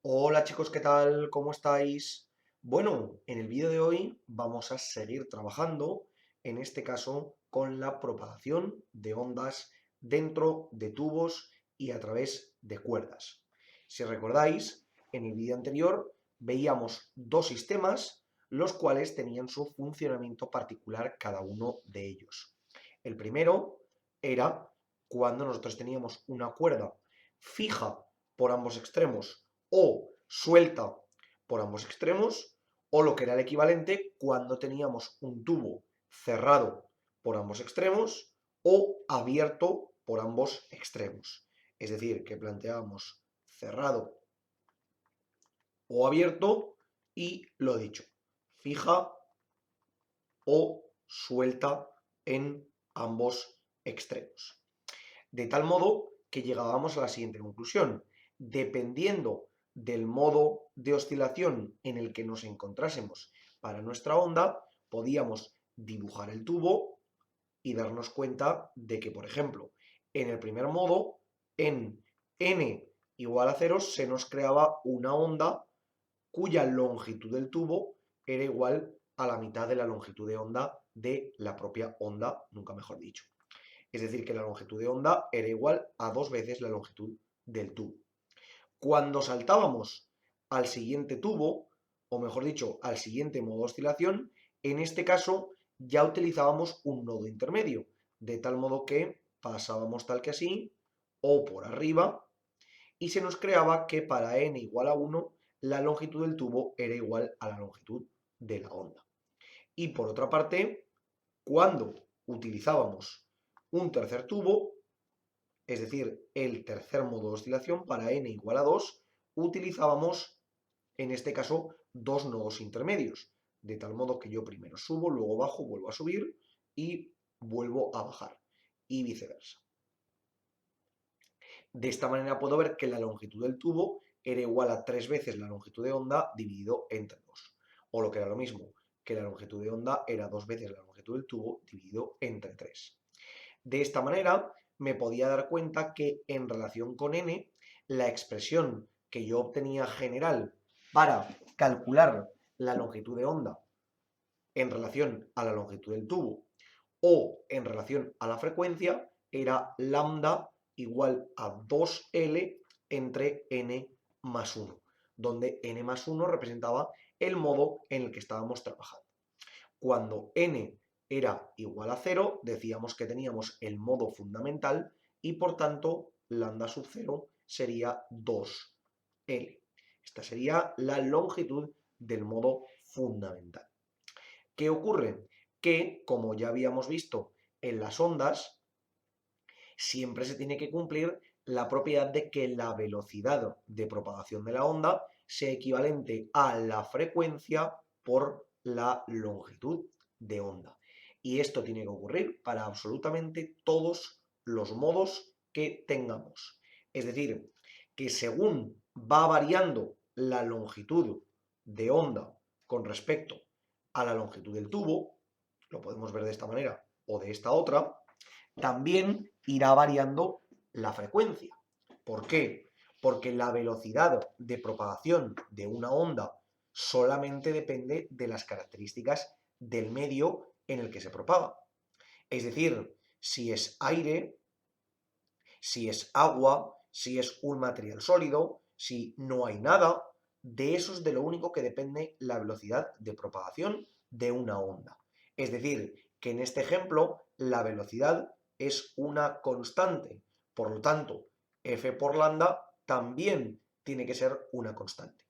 Hola chicos, ¿qué tal? ¿Cómo estáis? Bueno, en el vídeo de hoy vamos a seguir trabajando, en este caso, con la propagación de ondas dentro de tubos y a través de cuerdas. Si recordáis, en el vídeo anterior veíamos dos sistemas, los cuales tenían su funcionamiento particular cada uno de ellos. El primero era cuando nosotros teníamos una cuerda fija por ambos extremos o suelta por ambos extremos, o lo que era el equivalente cuando teníamos un tubo cerrado por ambos extremos o abierto por ambos extremos. Es decir, que planteábamos cerrado o abierto y lo dicho, fija o suelta en ambos extremos. De tal modo que llegábamos a la siguiente conclusión. Dependiendo del modo de oscilación en el que nos encontrásemos para nuestra onda, podíamos dibujar el tubo y darnos cuenta de que, por ejemplo, en el primer modo, en n igual a 0, se nos creaba una onda cuya longitud del tubo era igual a la mitad de la longitud de onda de la propia onda, nunca mejor dicho. Es decir, que la longitud de onda era igual a 2 veces la longitud del tubo. Cuando saltábamos al siguiente tubo, o mejor dicho, al siguiente modo de oscilación, en este caso ya utilizábamos un nodo intermedio, de tal modo que pasábamos tal que así, o por arriba, y se nos creaba que para n igual a 1, la longitud del tubo era igual a la longitud de la onda. Y por otra parte, cuando utilizábamos un tercer tubo, es decir, el tercer modo de oscilación para n igual a 2, utilizábamos, en este caso, dos nodos intermedios, de tal modo que yo primero subo, luego bajo, vuelvo a subir y vuelvo a bajar, y viceversa. De esta manera puedo ver que la longitud del tubo era igual a 3 veces la longitud de onda dividido entre 2. O lo que era lo mismo, que la longitud de onda era 2 veces la longitud del tubo dividido entre 3. De esta manera me podía dar cuenta que en relación con n, la expresión que yo obtenía general para calcular la longitud de onda en relación a la longitud del tubo o en relación a la frecuencia era lambda igual a 2L entre n más 1, donde n más 1 representaba el modo en el que estábamos trabajando. Cuando n era igual a 0, decíamos que teníamos el modo fundamental y por tanto lambda sub 0 sería 2L. Esta sería la longitud del modo fundamental. ¿Qué ocurre? Que, como ya habíamos visto en las ondas, siempre se tiene que cumplir la propiedad de que la velocidad de propagación de la onda sea equivalente a la frecuencia por la longitud de onda. Y esto tiene que ocurrir para absolutamente todos los modos que tengamos. Es decir, que según va variando la longitud de onda con respecto a la longitud del tubo, lo podemos ver de esta manera o de esta otra, también irá variando la frecuencia. ¿Por qué? Porque la velocidad de propagación de una onda solamente depende de las características del medio en el que se propaga. Es decir, si es aire, si es agua, si es un material sólido, si no hay nada, de eso es de lo único que depende la velocidad de propagación de una onda. Es decir, que en este ejemplo la velocidad es una constante. Por lo tanto, f por lambda también tiene que ser una constante.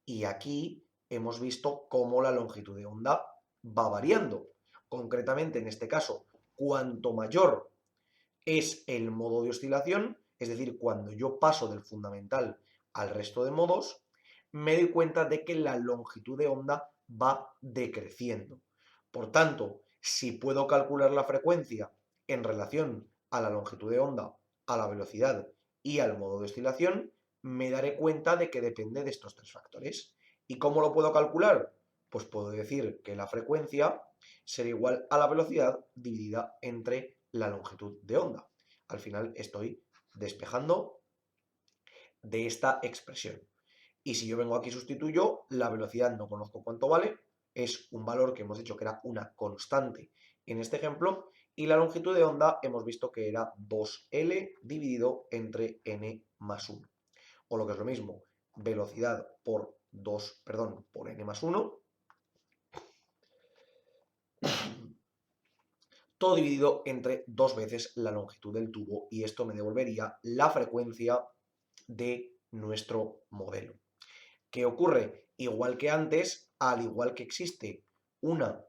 Y aquí hemos visto cómo la longitud de onda va variando. Concretamente, en este caso, cuanto mayor es el modo de oscilación, es decir, cuando yo paso del fundamental al resto de modos, me doy cuenta de que la longitud de onda va decreciendo. Por tanto, si puedo calcular la frecuencia en relación a la longitud de onda, a la velocidad y al modo de oscilación, me daré cuenta de que depende de estos tres factores. ¿Y cómo lo puedo calcular? Pues puedo decir que la frecuencia será igual a la velocidad dividida entre la longitud de onda. Al final estoy despejando de esta expresión. Y si yo vengo aquí y sustituyo, la velocidad no conozco cuánto vale, es un valor que hemos dicho que era una constante en este ejemplo, y la longitud de onda hemos visto que era 2L dividido entre n más 1. O lo que es lo mismo, velocidad por 2, perdón, por n más 1, todo dividido entre 2 veces la longitud del tubo, y esto me devolvería la frecuencia de nuestro modelo. ¿Qué ocurre? Igual que antes, al igual que existe una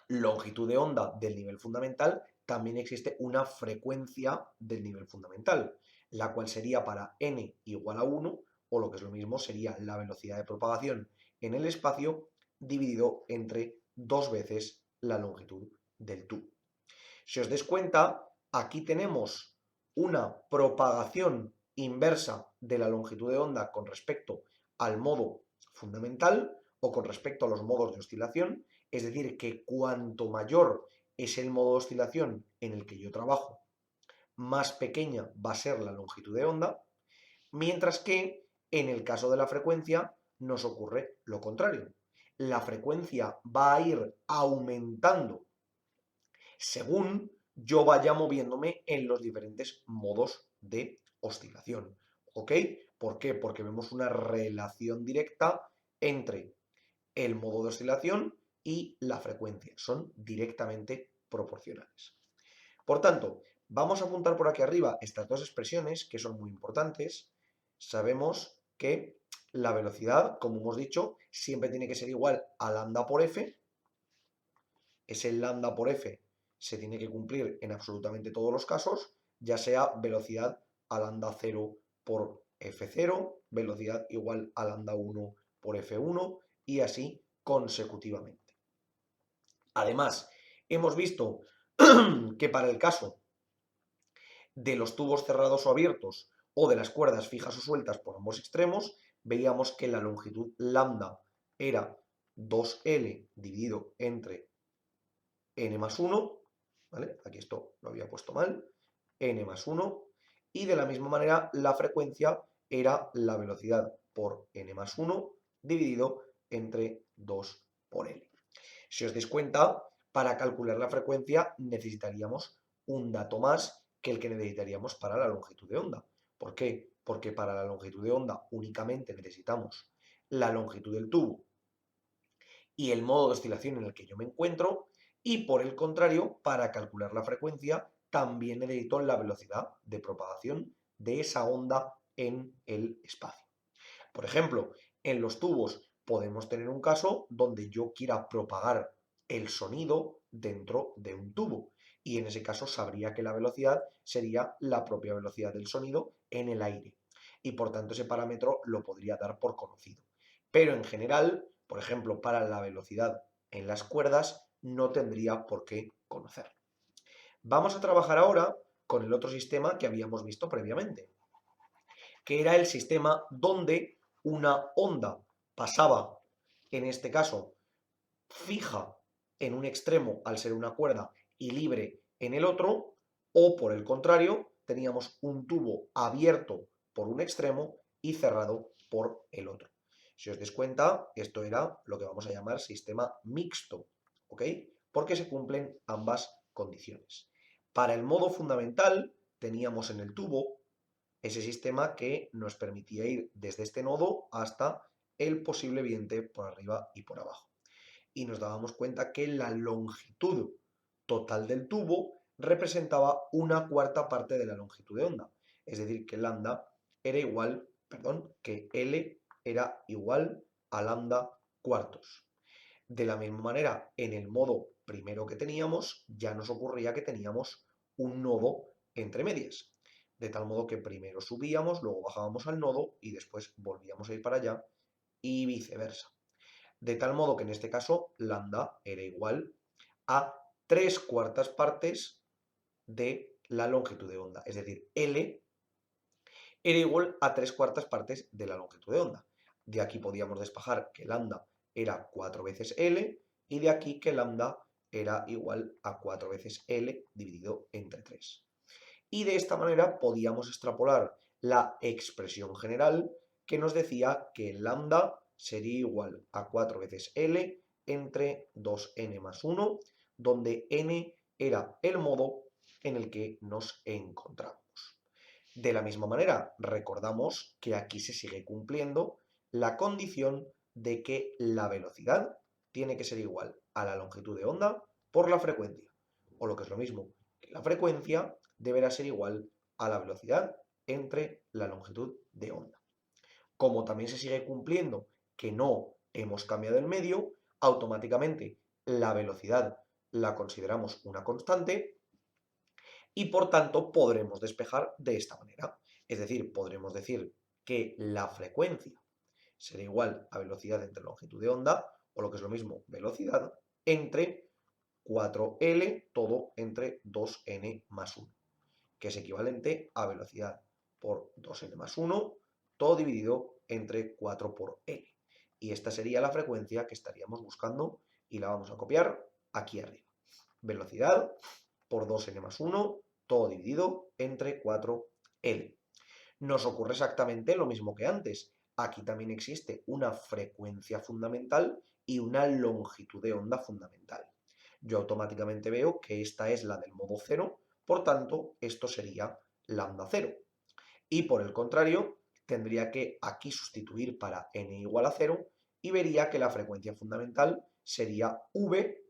longitud de onda del nivel fundamental, también existe una frecuencia del nivel fundamental, la cual sería para n igual a 1, o lo que es lo mismo, sería la velocidad de propagación en el espacio dividido entre 2 veces la longitud del tubo. Si os des cuenta, aquí tenemos una propagación inversa de la longitud de onda con respecto al modo fundamental o con respecto a los modos de oscilación, es decir, que cuanto mayor es el modo de oscilación en el que yo trabajo, más pequeña va a ser la longitud de onda, mientras que en el caso de la frecuencia nos ocurre lo contrario. La frecuencia va a ir aumentando según yo vaya moviéndome en los diferentes modos de oscilación. ¿Ok? ¿Por qué? Porque vemos una relación directa entre el modo de oscilación y la frecuencia. Son directamente proporcionales. Por tanto, vamos a apuntar por aquí arriba estas dos expresiones que son muy importantes. Sabemos que la velocidad, como hemos dicho, siempre tiene que ser igual a lambda por f. Ese lambda por f se tiene que cumplir en absolutamente todos los casos, ya sea velocidad a lambda 0 por f0, velocidad igual a lambda 1 por f1 y así consecutivamente. Además, hemos visto que para el caso de los tubos cerrados o abiertos o de las cuerdas fijas o sueltas por ambos extremos, veíamos que la longitud lambda era 2L dividido entre n más 1, ¿vale? Aquí esto lo había puesto mal, n más 1, y de la misma manera la frecuencia era la velocidad por n más 1 dividido entre 2 por l. Si os dais cuenta, para calcular la frecuencia necesitaríamos un dato más que el que necesitaríamos para la longitud de onda. ¿Por qué? Porque para la longitud de onda únicamente necesitamos la longitud del tubo y el modo de oscilación en el que yo me encuentro, y por el contrario, para calcular la frecuencia también necesito la velocidad de propagación de esa onda en el espacio. Por ejemplo, en los tubos podemos tener un caso donde yo quiera propagar el sonido dentro de un tubo, y en ese caso sabría que la velocidad sería la propia velocidad del sonido en el aire, y por tanto ese parámetro lo podría dar por conocido. Pero en general, por ejemplo, para la velocidad en las cuerdas no tendría por qué conocer. Vamos a trabajar ahora con el otro sistema que habíamos visto previamente, que era el sistema donde una onda pasaba, en este caso, fija en un extremo al ser una cuerda y libre en el otro, o por el contrario, teníamos un tubo abierto por un extremo y cerrado por el otro. Si os dais cuenta, esto era lo que vamos a llamar sistema mixto, ¿ok? Porque se cumplen ambas condiciones. Para el modo fundamental, teníamos en el tubo ese sistema que nos permitía ir desde este nodo hasta el posible viente por arriba y por abajo. Y nos dábamos cuenta que la longitud total del tubo representaba una cuarta parte de la longitud de onda. Es decir, que lambda era igual, perdón, que L era igual a lambda cuartos. De la misma manera, en el modo primero que teníamos, ya nos ocurría que teníamos un nodo entre medias. De tal modo que primero subíamos, luego bajábamos al nodo y después volvíamos a ir para allá y viceversa. De tal modo que en este caso lambda era igual a 3/4 partes de la longitud de onda. Es decir, L era igual a 3/4 partes de la longitud de onda. De aquí podíamos despejar que lambda era 4 veces L, y de aquí que lambda era igual a 4 veces L dividido entre 3. Y de esta manera podíamos extrapolar la expresión general que nos decía que lambda sería igual a 4 veces L entre 2n más 1, donde n era el modo en el que nos encontramos. De la misma manera, recordamos que aquí se sigue cumpliendo la condición de que la velocidad tiene que ser igual a la longitud de onda por la frecuencia. O lo que es lo mismo, que la frecuencia deberá ser igual a la velocidad entre la longitud de onda. Como también se sigue cumpliendo que no hemos cambiado el medio, automáticamente la velocidad la consideramos una constante y por tanto podremos despejar de esta manera. Es decir, podremos decir que la frecuencia será igual a velocidad entre longitud de onda, o lo que es lo mismo, velocidad, entre 4L, todo entre 2n más 1, que es equivalente a velocidad por 2n más 1, todo dividido entre 4 por L. Y esta sería la frecuencia que estaríamos buscando y la vamos a copiar aquí arriba. Velocidad por 2n más 1, todo dividido entre 4L. Nos ocurre exactamente lo mismo que antes. Aquí también existe una frecuencia fundamental y una longitud de onda fundamental. Yo automáticamente veo que esta es la del modo 0, por tanto, esto sería lambda 0. Y por el contrario, tendría que aquí sustituir para n igual a 0 y vería que la frecuencia fundamental sería v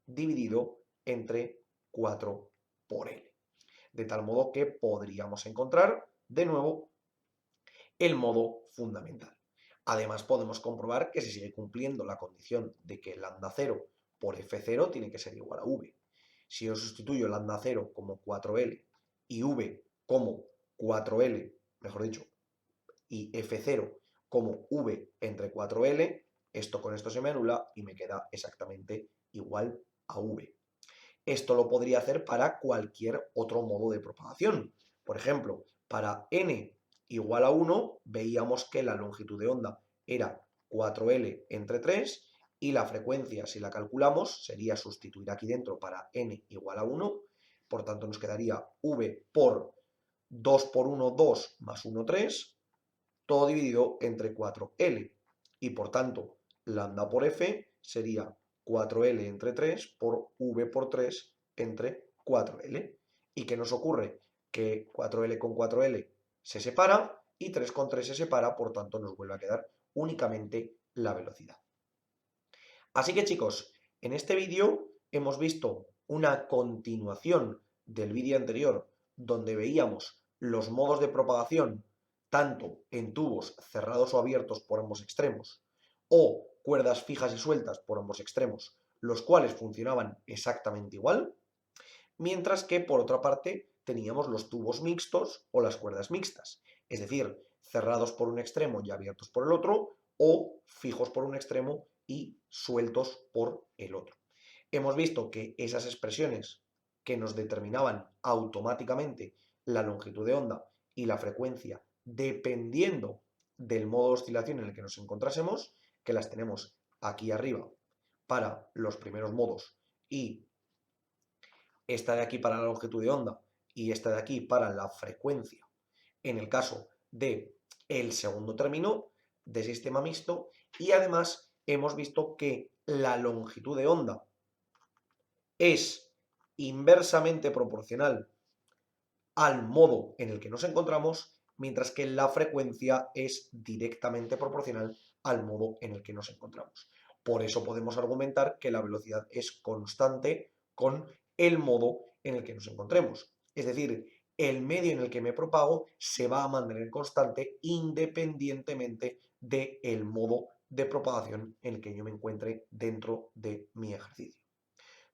dividido entre 4 por L. De tal modo que podríamos encontrar, de nuevo, el modo fundamental. Además, podemos comprobar que se sigue cumpliendo la condición de que lambda 0 por f0 tiene que ser igual a v. Si yo sustituyo lambda 0 como 4L y v como 4L, mejor dicho, y f0 como v entre 4L, esto con esto se me anula y me queda exactamente igual a v. Esto lo podría hacer para cualquier otro modo de propagación. Por ejemplo, para n igual a 1, veíamos que la longitud de onda era 4L entre 3 y la frecuencia, si la calculamos, sería sustituir aquí dentro para n igual a 1, por tanto nos quedaría v por 2 por 1, 2 más 1, 3, todo dividido entre 4L. Y por tanto, lambda por f sería 4L entre 3 por V por 3 entre 4L. ¿Y qué nos ocurre? Que 4L con 4L se separa y 3 con 3 se separa, por tanto nos vuelve a quedar únicamente la velocidad. Así que chicos, en este vídeo hemos visto una continuación del vídeo anterior donde veíamos los modos de propagación tanto en tubos cerrados o abiertos por ambos extremos o cuerdas fijas y sueltas por ambos extremos, los cuales funcionaban exactamente igual, mientras que por otra parte teníamos los tubos mixtos o las cuerdas mixtas, es decir, cerrados por un extremo y abiertos por el otro, o fijos por un extremo y sueltos por el otro. Hemos visto que esas expresiones que nos determinaban automáticamente la longitud de onda y la frecuencia dependiendo del modo de oscilación en el que nos encontrásemos, que las tenemos aquí arriba para los primeros modos y esta de aquí para la longitud de onda y esta de aquí para la frecuencia en el caso de el segundo término de sistema mixto, y además hemos visto que la longitud de onda es inversamente proporcional al modo en el que nos encontramos, mientras que la frecuencia es directamente proporcional al modo en el que nos encontramos. Por eso podemos argumentar que la velocidad es constante con el modo en el que nos encontremos. Es decir, el medio en el que me propago se va a mantener constante independientemente del modo de propagación en el que yo me encuentre dentro de mi ejercicio.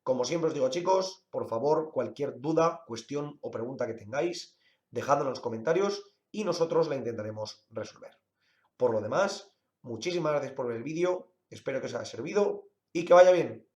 Como siempre os digo, chicos, por favor, cualquier duda, cuestión o pregunta que tengáis, dejadla en los comentarios y nosotros la intentaremos resolver. Por lo demás, muchísimas gracias por ver el vídeo, espero que os haya servido y que vaya bien.